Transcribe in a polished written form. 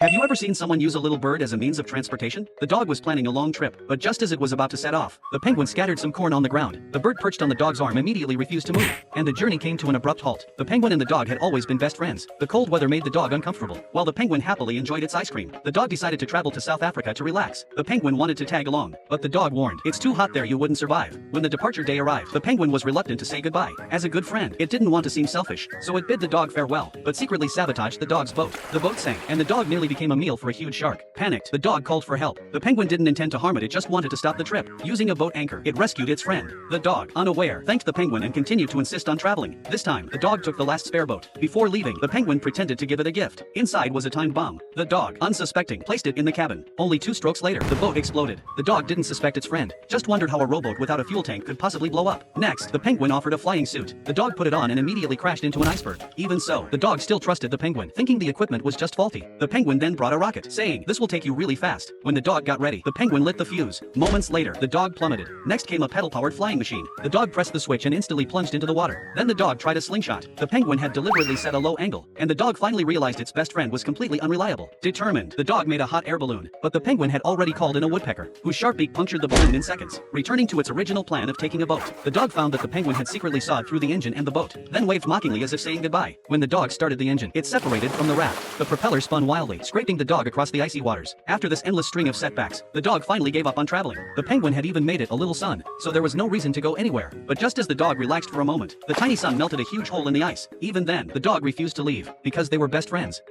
Have you ever seen someone use a little bird as a means of transportation? The dog was planning a long trip, but just as it was about to set off, the penguin scattered some corn on the ground. The bird perched on the dog's arm immediately refused to move, and the journey came to an abrupt halt. The penguin and the dog had always been best friends. The cold weather made the dog uncomfortable, while the penguin happily enjoyed its ice cream. The dog decided to travel to South Africa to relax. The penguin wanted to tag along, but the dog warned, "It's too hot there, you wouldn't survive." When the departure day arrived, the penguin was reluctant to say goodbye. As a good friend, it didn't want to seem selfish, so it bid the dog farewell, but secretly sabotaged the dog's boat. The boat sank, and the dog nearly became a meal for a huge shark. Panicked, the dog called for help. The penguin didn't intend to harm it, it just wanted to stop the trip. Using a boat anchor, it rescued its friend. The dog, unaware, thanked the penguin and continued to insist on traveling. This time, the dog took the last spare boat. Before leaving, the penguin pretended to give it a gift. Inside was a time bomb. The dog, unsuspecting, placed it in the cabin. Only 2 strokes later, the boat exploded. The dog didn't suspect its friend, just wondered how a rowboat without a fuel tank could possibly blow up. Next, the penguin offered a flying suit. The dog put it on and immediately crashed into an iceberg. Even so, the dog still trusted the penguin, thinking the equipment was just faulty. The penguin then brought a rocket, saying, "This will take you really fast." When the dog got ready, the penguin lit the fuse. Moments later, the dog plummeted. Next came a pedal-powered flying machine. The dog pressed the switch and instantly plunged into the water. Then the dog tried a slingshot. The penguin had deliberately set a low angle, and the dog finally realized its best friend was completely unreliable. Determined, the dog made a hot air balloon, but the penguin had already called in a woodpecker, whose sharp beak punctured the balloon in seconds. Returning to its original plan of taking a boat, the dog found that the penguin had secretly sawed through the engine and the boat, then waved mockingly as if saying goodbye. When the dog started the engine, it separated from the raft. The propeller spun wildly, scraping the dog across the icy waters. After this endless string of setbacks, the dog finally gave up on traveling. The penguin had even made it a little sun, so there was no reason to go anywhere. But just as the dog relaxed for a moment, the tiny sun melted a huge hole in the ice. Even then, the dog refused to leave, because they were best friends.